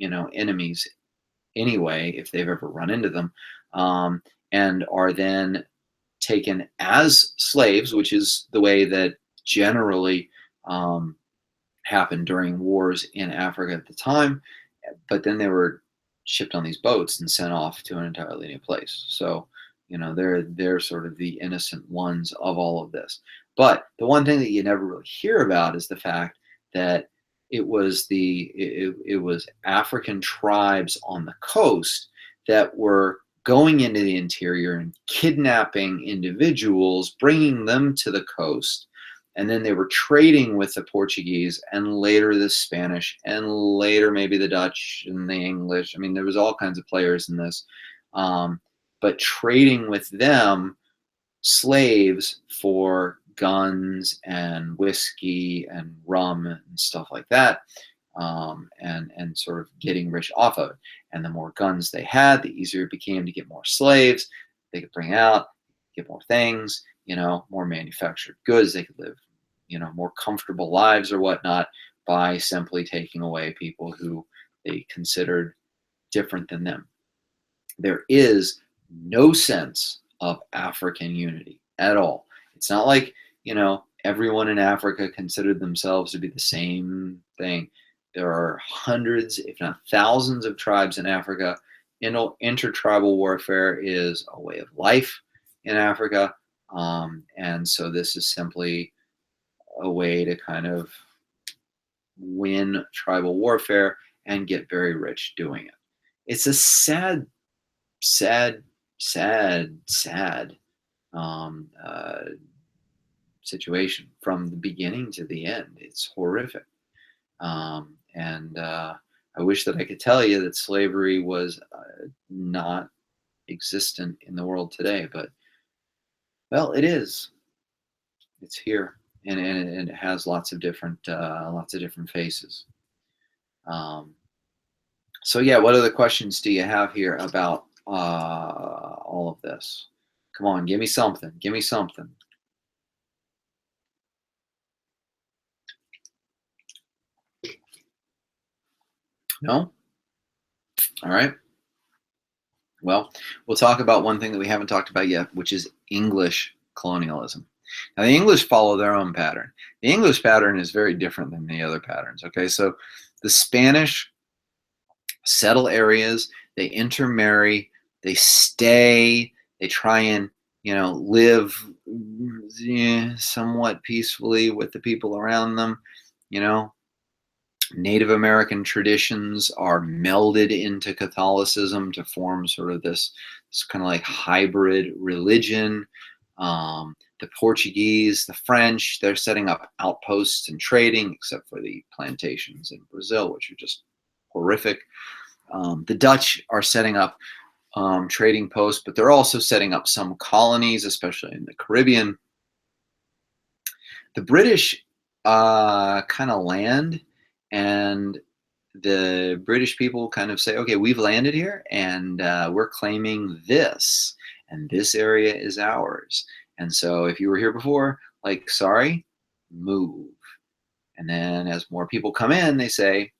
enemies anyway, if they've ever run into them, and are then taken as slaves, which is the way that generally happened during wars in Africa at the time. But then they were shipped on these boats and sent off to an entirely new place. So, they're sort of the innocent ones of all of this. But the one thing that you never really hear about is the fact that it was African tribes on the coast that were going into the interior and kidnapping individuals, bringing them to the coast. And then they were trading with the Portuguese and later the Spanish and later maybe the Dutch and the English. I mean, there was all kinds of players in this. But trading with them, slaves for guns and whiskey and rum and stuff like that, and sort of getting rich off of it. And the more guns they had, the easier it became to get more slaves they could bring out, get more things, more manufactured goods. They could live, more comfortable lives or whatnot by simply taking away people who they considered different than them. There is no sense of African unity at all. It's not like, everyone in Africa considered themselves to be the same thing. There are hundreds, if not thousands, of tribes in Africa. Intertribal warfare is a way of life in Africa. And so this is simply a way to kind of win tribal warfare and get very rich doing it. It's a sad sad um, uh, situation from the beginning to the end. It's horrific. And I wish that I could tell you that slavery was not existent in the world today, but well, it is. It's here, and it has lots of different faces. Um, so yeah, what other questions do you have here about all of this? Come on, give me something. Give me something. No? All right. Well, we'll talk about one thing that we haven't talked about yet, which is English colonialism. Now, the English follow their own pattern. The English pattern is very different than the other patterns. Okay, so the Spanish settle areas, they intermarry, they stay, they try and live somewhat peacefully with the people around them. You know, Native American traditions are melded into Catholicism to form sort of this kind of like hybrid religion. The Portuguese, the French, they're setting up outposts and trading, except for the plantations in Brazil, which are just horrific. The Dutch are setting up trading posts, but they're also setting up some colonies, especially in the Caribbean. The British kind of land, and the British people kind of say, okay, we've landed here and we're claiming this, and this area is ours. And so if you were here before, like, sorry, move. And then as more people come in, they say,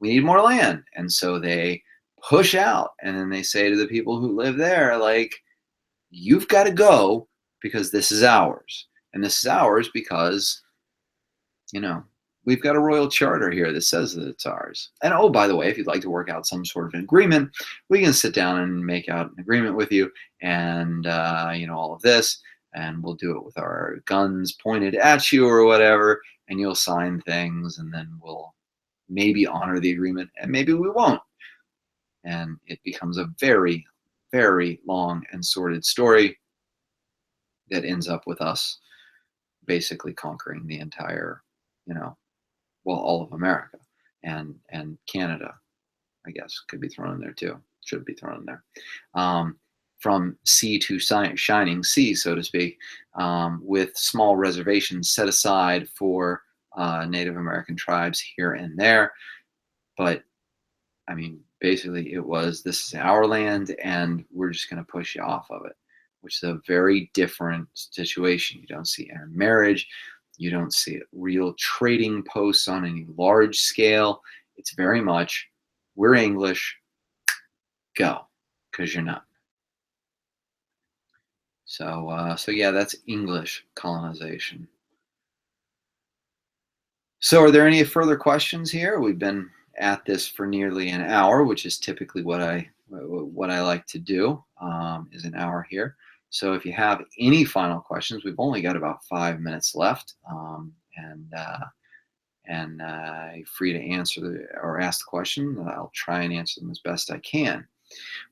we need more land. And so they push out, and then they say to the people who live there, like, you've got to go because this is ours. And this is ours because we've got a royal charter here that says that it's ours. And oh, by the way, if you'd like to work out some sort of an agreement, we can sit down and make out an agreement with you, and all of this, and we'll do it with our guns pointed at you or whatever, and you'll sign things, and then we'll maybe honor the agreement, and maybe we won't. And it becomes a very, very long and sordid story that ends up with us basically conquering the entire, all of America, and Canada, I guess, could be thrown in there too. Should be thrown in there. From sea to shining sea, so to speak, with small reservations set aside for Native American tribes here and there. But I mean, basically, it was, this is our land, and we're just going to push you off of it, which is a very different situation. You don't see intermarriage. You don't see real trading posts on any large scale. It's very much, we're English, go, because you're not. So yeah, that's English colonization. So are there any further questions here? We've been at this for nearly an hour, which is typically what I like to do, is an hour here. So if you have any final questions, we've only got about 5 minutes left, and you're free to answer or ask the question. I'll try and answer them as best I can.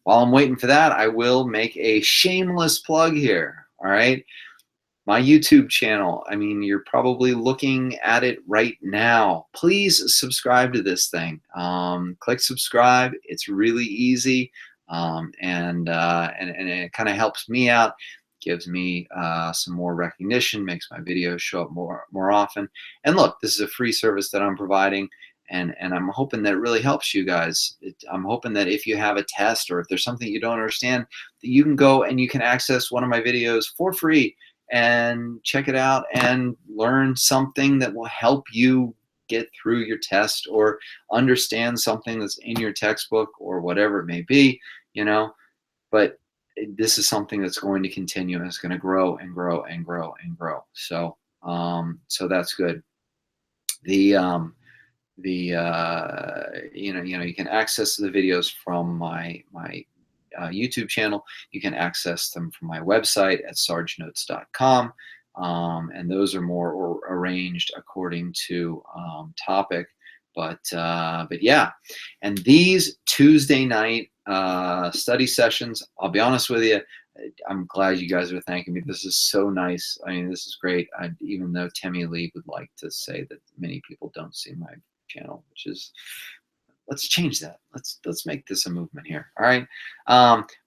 While I'm waiting for that, I will make a shameless plug here. All right. My YouTube channel, I mean, you're probably looking at it right now. Please subscribe to this thing. Click subscribe. It's really easy, and it kind of helps me out, gives me some more recognition, makes my videos show up more often. And look, this is a free service that I'm providing, and I'm hoping that it really helps you guys. I'm hoping that if you have a test, or if there's something you don't understand, that you can go and you can access one of my videos for free and check it out and learn something that will help you get through your test, or understand something that's in your textbook, or whatever it may be, but this is something that's going to continue, and it's going to grow and grow and grow and grow. So that's good. You can access the videos from my YouTube channel. You can access them from my website at sargenotes.com, and those are more arranged according to topic. But yeah, and these Tuesday night study sessions, I'll be honest with you, I'm glad you guys are thanking me. This is so nice. I mean, this is great. Even though Timmy Lee would like to say that many people don't see my channel, which is, let's change that. Let's make this a movement here. All right.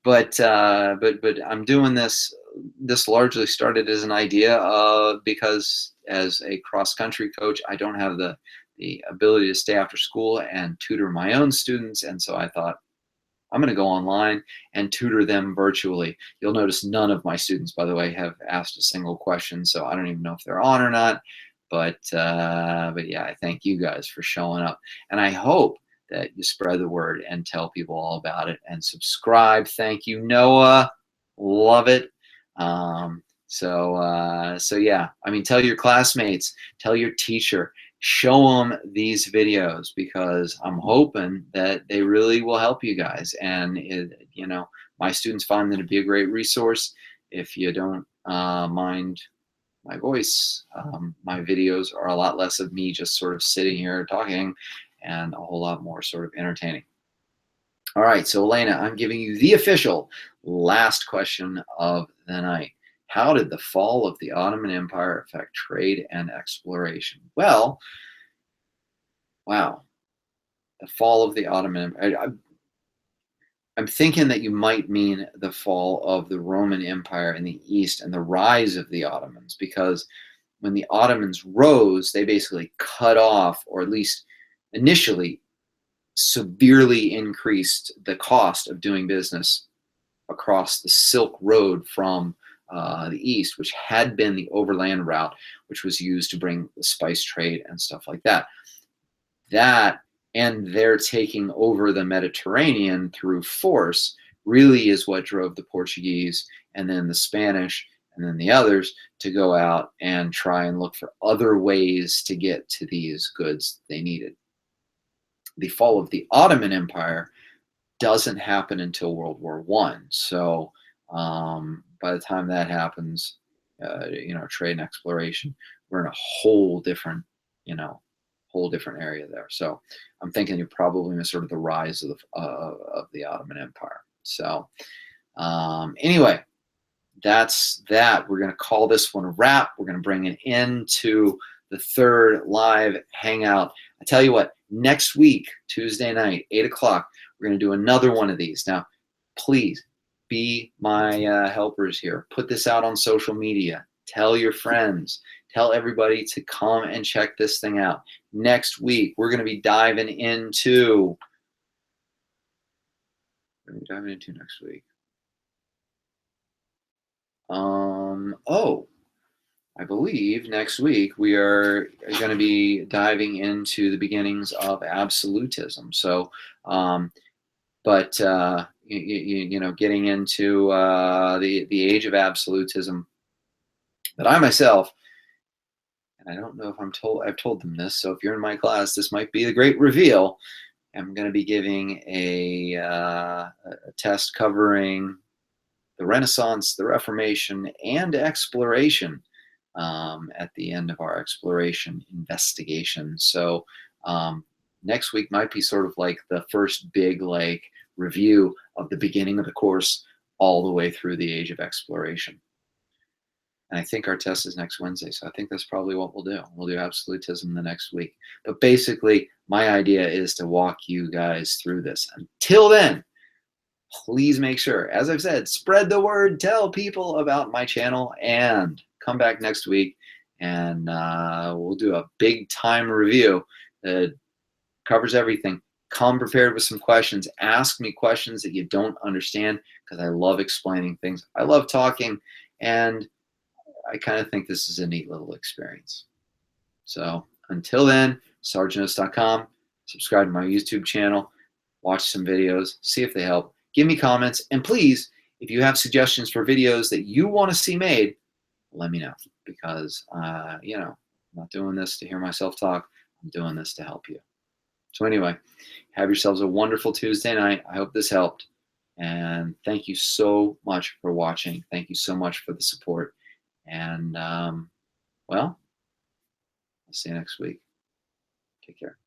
But I'm doing this. This largely started as an idea because as a cross-country coach, I don't have the ability to stay after school and tutor my own students, and so I thought, I'm going to go online and tutor them virtually. You'll notice none of my students, by the way, have asked a single question, so I don't even know if they're on or not. But yeah, I thank you guys for showing up, and I hope that you spread the word and tell people all about it and subscribe. Thank you, Noah. Love it. So yeah, I mean, tell your classmates, tell your teacher, show them these videos, because I'm hoping that they really will help you guys. And you know, my students find that it'd be a great resource. If you don't mind my voice, my videos are a lot less of me just sort of sitting here talking, and a whole lot more sort of entertaining. All right, so Elena, I'm giving you the official last question of the night. How did the fall of the Ottoman Empire affect trade and exploration? Well, wow, the fall of the Ottoman Empire. I'm thinking that you might mean the fall of the Roman Empire in the East and the rise of the Ottomans, because when the Ottomans rose, they basically cut off, or at least initially severely increased the cost of doing business across the Silk Road from the East, which had been the overland route, which was used to bring the spice trade and stuff like that. That, and their taking over the Mediterranean through force, really is what drove the Portuguese and then the Spanish and then the others to go out and try and look for other ways to get to these goods they needed. The fall of the Ottoman Empire doesn't happen until World War I. So by the time that happens, you know, trade and exploration, we're in a whole different, you know, whole different area there. So I'm thinking you probably miss sort of the rise of the Ottoman Empire. So anyway, that's that. We're going to call this one a wrap. We're going to bring an end to the third live hangout. I tell you what, next week, Tuesday night, 8 o'clock, we're going to do another one of these. Now, please be my helpers here. Put this out on social media. Tell your friends. Tell everybody to come and check this thing out. Next week, we're going to be diving into. What are we diving into next week? Oh, I believe next week we are going to be diving into the beginnings of absolutism. So, but you know, getting into the age of absolutism. But I myself, and I don't know if I've told them this. So if you're in my class, this might be the great reveal. I'm going to be giving a test covering the Renaissance, the Reformation, and exploration at the end of our exploration investigation. So next week might be sort of like the first big review of the beginning of the course all the way through the age of exploration. And I think our test is next Wednesday, so I think that's probably what we'll do. We'll do absolutism the next week. But basically, my idea is to walk you guys through this. Until then, please make sure, as I've said, spread the word, tell people about my channel, and come back next week, and we'll do a big time review that covers everything. Come prepared with some questions. Ask me questions that you don't understand, because I love explaining things. I love talking, and I kind of think this is a neat little experience. So until then, sergeantos.com, subscribe to my YouTube channel, watch some videos, see if they help. Give me comments, and please, if you have suggestions for videos that you want to see made, let me know, because you know, I'm not doing this to hear myself talk. I'm doing this to help you. So anyway, have yourselves a wonderful Tuesday night. I hope this helped, and thank you so much for watching. Thank you so much for the support, and well, I'll see you next week. Take care.